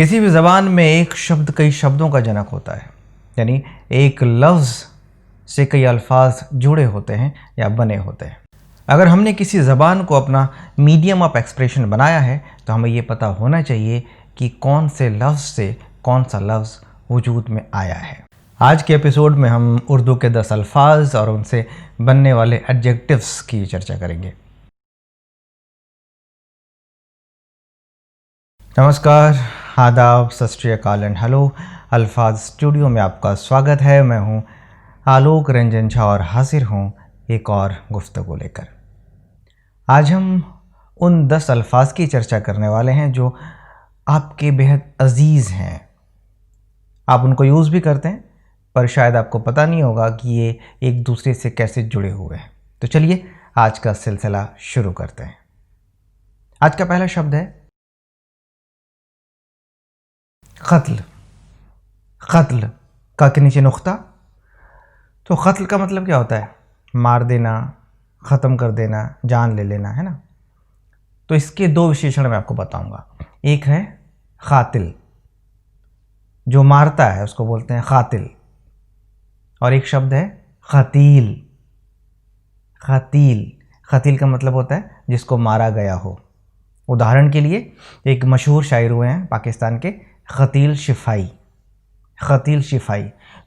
किसी भी ज़बान में एक शब्द कई शब्दों का जनक होता है, यानी एक लफ्ज़ से कई अल्फाज जुड़े होते हैं या बने होते हैं। अगर हमने किसी ज़बान को अपना मीडियम ऑफ एक्सप्रेशन बनाया है तो हमें ये पता होना चाहिए कि कौन से लफ्ज़ से कौन सा लफ्ज़ वजूद में आया है। आज के एपिसोड में हम उर्दू के 10 अल्फाज और उनसे बनने वाले एडजेक्टिव्स की चर्चा करेंगे। नमस्कार, आदाब, सत श्री अकाल एंड हेलो। अल्फाज स्टूडियो में आपका स्वागत है। मैं हूं आलोक रंजन झा और हाजिर हूं एक और गुफ्तगू लेकर। आज हम उन 10 अल्फाज की चर्चा करने वाले हैं जो आपके बेहद अजीज़ हैं। आप उनको यूज़ भी करते हैं पर शायद आपको पता नहीं होगा कि ये एक दूसरे से कैसे जुड़े हुए हैं। तो चलिए आज का सिलसिला शुरू करते हैं। आज का पहला शब्द है क़त्ल। क़त्ल का के नीचे नुक्ता। तो क़त्ल का मतलब क्या होता है? मार देना, ख़त्म कर देना, जान ले लेना, है ना। तो इसके दो विशेषण मैं आपको बताऊंगा। एक है क़ातिल, जो मारता है उसको बोलते हैं क़ातिल, और एक शब्द है क़तील। क़तील क़तील का मतलब होता है जिसको मारा गया हो। उदाहरण के लिए एक मशहूर शायर हुए हैं पाकिस्तान के, क़तील शिफ़ाई। क़तील शिफ़ाई,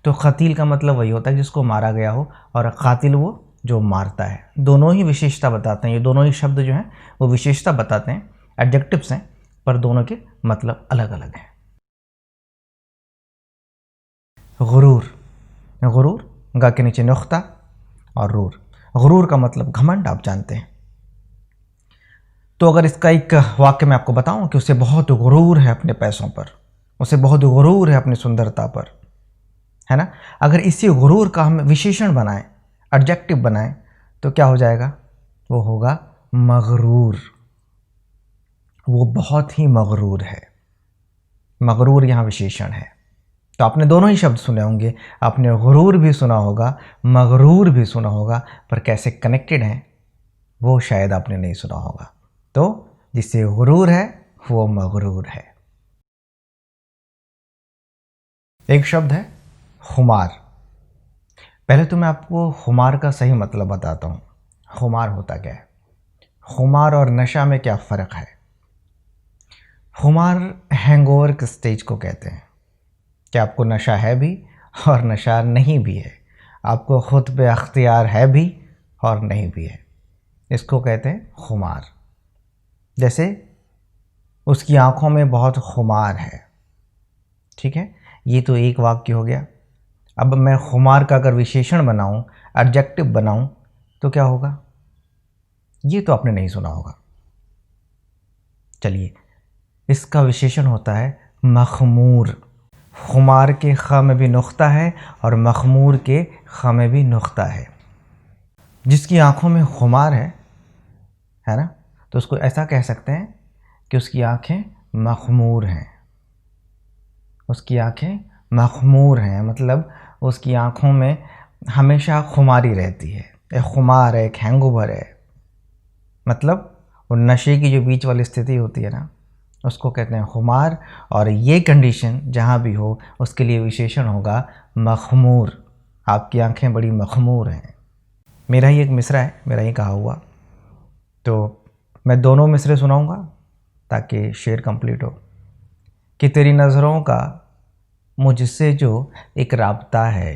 तो क़तील का मतलब वही होता है जिसको मारा गया हो, और क़ातिल वो जो मारता है। दोनों ही विशेषता बताते हैं, ये दोनों ही शब्द जो हैं वो विशेषता बताते हैं, एडजेक्टिव्स हैं, पर दोनों के मतलब अलग अलग हैं। गुरूर। गुरूर गा के नीचे नुक्ता और रूर। गुरूर का मतलब घमंड, आप जानते हैं। तो अगर इसका एक वाक्य मैं आपको बताऊं कि उसे बहुत गुरूर है अपने पैसों पर, उसे बहुत गुरूर है अपनी सुंदरता पर, है ना। अगर इसी गुरूर का हम विशेषण बनाएं, एडजेक्टिव बनाएं, तो क्या हो जाएगा? वो होगा मगरूर। वो बहुत ही मगरूर है। मगरूर यहाँ विशेषण है। तो आपने दोनों ही शब्द सुने होंगे, आपने गुरूर भी सुना होगा, मगरूर भी सुना होगा, पर कैसे कनेक्टेड हैं वो शायद आपने नहीं सुना होगा। तो जिससे गुरूर है वो मगरूर है। एक शब्द है खुमार। पहले तो मैं आपको खुमार का सही मतलब बताता हूँ। खुमार होता क्या है? खुमार और नशा में क्या फ़र्क है? खुमार हैंगओवर के स्टेज को कहते हैं कि आपको नशा है भी और नशा नहीं भी है, आपको ख़ुद पे अख्तियार है भी और नहीं भी है। इसको कहते हैं खुमार। जैसे उसकी आँखों में बहुत खुमार है, ठीक है। ये तो एक वाक्य हो गया। अब मैं खुमार का अगर विशेषण बनाऊं, एडजेक्टिव बनाऊं, तो क्या होगा? ये तो आपने नहीं सुना होगा। चलिए, इसका विशेषण होता है मखमूर। खुमार के ख में भी नुक्ता है और मखमूर के ख में भी नुक्ता है। जिसकी आंखों में खुमार है ना, तो उसको ऐसा कह सकते हैं कि उसकी आंखें मखमूर हैं। उसकी आंखें मखमूर हैं, मतलब उसकी आंखों में हमेशा खुमारी रहती है। एक खुमार है, एक हैंगओवर है, मतलब वो नशे की जो बीच वाली स्थिति होती है ना, उसको कहते हैं खुमार। और ये कंडीशन जहाँ भी हो उसके लिए विशेषण होगा मखमूर। आपकी आंखें बड़ी मखमूर हैं। मेरा ही एक मिसरा है, मेरा ही कहा हुआ, तो मैं दोनों मिसरे सुनाऊंगा ताकि शेर कंप्लीट हो। कि तेरी नज़रों का मुझसे जो एक राब्ता है,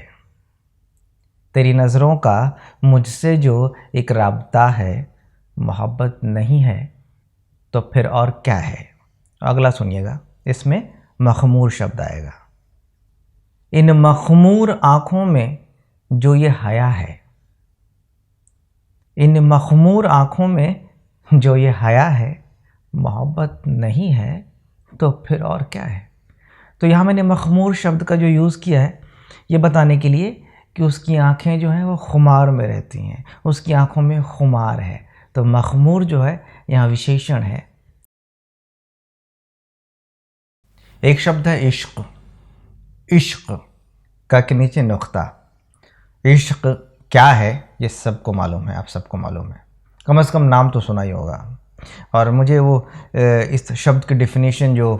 तेरी नज़रों का मुझसे जो एक राब्ता है, मोहब्बत नहीं है तो फिर और क्या है? अगला सुनिएगा, इसमें मखमूर शब्द आएगा। इन मखमूर आँखों में जो ये हया है, इन मखमूर आँखों में जो ये हया है, मोहब्बत नहीं है तो फिर और क्या है? तो यहाँ मैंने मखमूर शब्द का जो यूज़ किया है ये बताने के लिए कि उसकी आँखें जो हैं वो खुमार में रहती हैं, उसकी आँखों में खुमार है। तो मखमूर जो है यहाँ विशेषण है। एक शब्द है इश्क। इश्क का के नीचे नुक्ता। इश्क क्या है ये सबको मालूम है, आप सबको मालूम है, कम से कम नाम तो सुना ही होगा। और मुझे वो इस शब्द की डेफिनेशन जो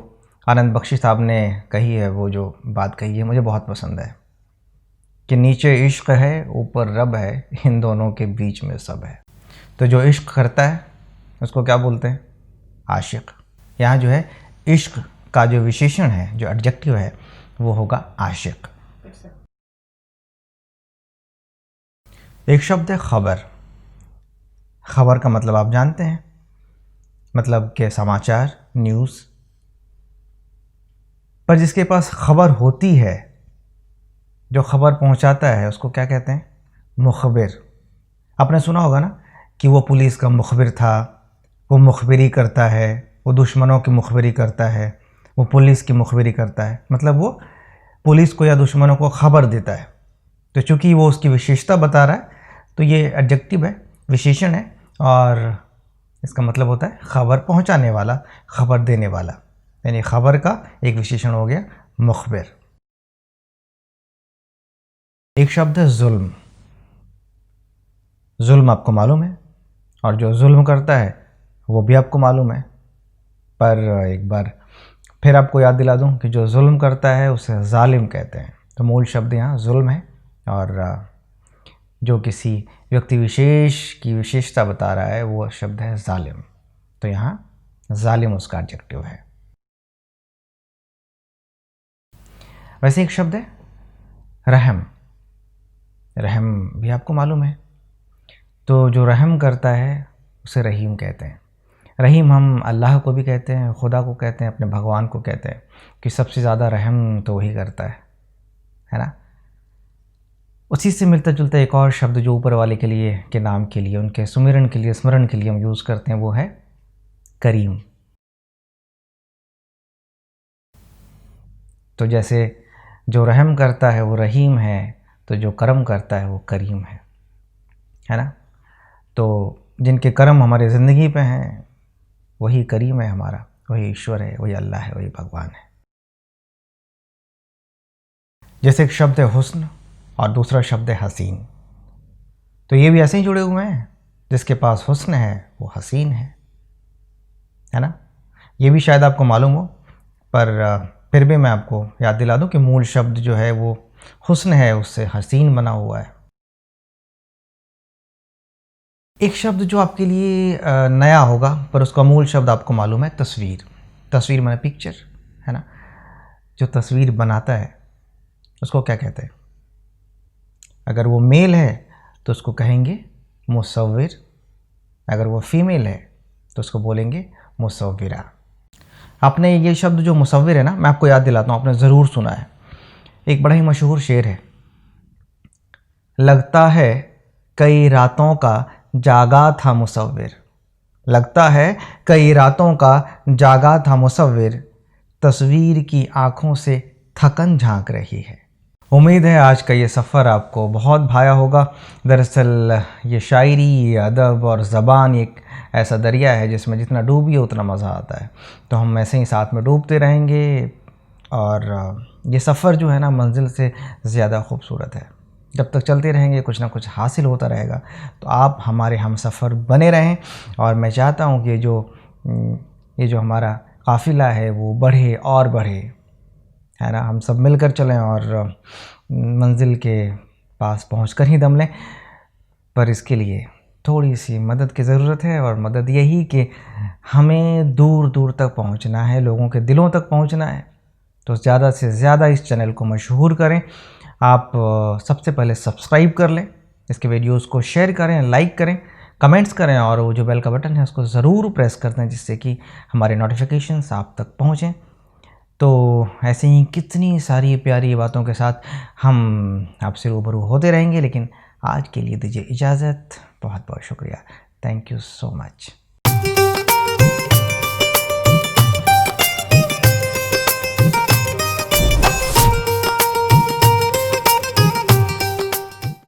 आनंद बख्शी साहब ने कही है, वो जो बात कही है मुझे बहुत पसंद है कि नीचे इश्क है ऊपर रब है, इन दोनों के बीच में सब है। तो जो इश्क करता है उसको क्या बोलते हैं? आशिक। यहाँ जो है इश्क का जो विशेषण है, जो एडजेक्टिव है, वो होगा आशिक। एक शब्द है खबर। खबर का मतलब आप जानते हैं, मतलब कि समाचार, न्यूज़। पर जिसके पास खबर होती है, जो खबर पहुंचाता है, उसको क्या कहते हैं? मुखबिर। आपने सुना होगा ना कि वो पुलिस का मुखबिर था, वो मुखबिरी करता है, वो दुश्मनों की मुखबिरी करता है, वो पुलिस की मुखबिरी करता है, मतलब वो पुलिस को या दुश्मनों को खबर देता है। तो चूँकि वो उसकी विशेषता बता रहा है, तो ये एडजेक्टिव है, विशेषण है, और इसका मतलब होता है खबर पहुंचाने वाला, खबर देने वाला। यानी खबर का एक विशेषण हो गया मुखबिर। एक शब्द है जुल्म। जुल्म आपको मालूम है, और जो जुल्म करता है वो भी आपको मालूम है। पर एक बार फिर आपको याद दिला दूं कि जो जुल्म करता है उसे जालिम कहते हैं। तो मूल शब्द यहाँ जुल्म है, और जो किसी व्यक्ति विशेष की विशेषता बता रहा है वो शब्द है जालिम। तो यहाँ जालिम उसका एडजेक्टिव है। वैसे एक शब्द है रहम। रहम भी आपको मालूम है। तो जो रहम करता है उसे रहीम कहते हैं। रहीम हम अल्लाह को भी कहते हैं, खुदा को कहते हैं, अपने भगवान को कहते हैं कि सबसे ज़्यादा रहम तो वही करता है ना। उसी से मिलता जुलता एक और शब्द जो ऊपर वाले के लिए, के नाम के लिए, उनके सुमिरन के लिए, स्मरण के लिए हम यूज़ करते हैं, वो है करीम। तो जैसे जो रहम करता है वो रहीम है, तो जो करम करता है वो करीम है ना। तो जिनके करम हमारी ज़िंदगी पे हैं वही करीम है हमारा, वही ईश्वर है, वही अल्लाह है, वही भगवान है। जैसे एक शब्द है हुस्न और दूसरा शब्द है हसीन, तो ये भी ऐसे ही जुड़े हुए हैं। जिसके पास हुस्न है वो हसीन है ना। ये भी शायद आपको मालूम हो, पर फिर भी मैं आपको याद दिला दूं कि मूल शब्द जो है वो हुस्न है, उससे हसीन बना हुआ है। एक शब्द जो आपके लिए नया होगा, पर उसका मूल शब्द आपको मालूम है, तस्वीर। तस्वीर माने पिक्चर, है ना। जो तस्वीर बनाता है उसको क्या कहते हैं? अगर वो मेल है तो उसको कहेंगे मुसव्विर, अगर वो फीमेल है तो उसको बोलेंगे मुसव्विरा। आपने ये शब्द जो मुसव्विर है ना, मैं आपको याद दिलाता हूँ, आपने ज़रूर सुना है। एक बड़ा ही मशहूर शेर है, लगता है कई रातों का जागा था मुसव्विर। लगता है कई रातों का जागा था मुसव्विर, तस्वीर की आंखों से थकन झांक रही है। उम्मीद है आज का ये सफ़र आपको बहुत भाया होगा। दरअसल ये शायरी, ये अदब और ज़बान एक ऐसा दरिया है जिसमें जितना डूबिए उतना मज़ा आता है। तो हम ऐसे ही साथ में डूबते रहेंगे, और ये सफ़र जो है ना मंजिल से ज़्यादा खूबसूरत है। जब तक चलते रहेंगे कुछ ना कुछ हासिल होता रहेगा। तो आप हमारे हम सफ़र बने रहें, और मैं चाहता हूँ कि ये जो हमारा काफ़िला है वो बढ़े और बढ़े, है ना। हम सब मिलकर चलें और मंजिल के पास पहुंचकर ही दम लें। पर इसके लिए थोड़ी सी मदद की ज़रूरत है, और मदद यही कि हमें दूर दूर तक पहुंचना है, लोगों के दिलों तक पहुंचना है। तो ज़्यादा से ज़्यादा इस चैनल को मशहूर करें। आप सबसे पहले सब्सक्राइब कर लें, इसके वीडियोस को शेयर करें, लाइक करें, कमेंट्स करें, और वो जो बेल का बटन है उसको ज़रूर प्रेस कर दें, जिससे कि हमारे नोटिफिकेशंस आप तक पहुँचें। तो ऐसे ही कितनी सारी प्यारी बातों के साथ हम आपसे रूबरू होते रहेंगे, लेकिन आज के लिए दीजिए इजाज़त। बहुत बहुत शुक्रिया। Thank you so much.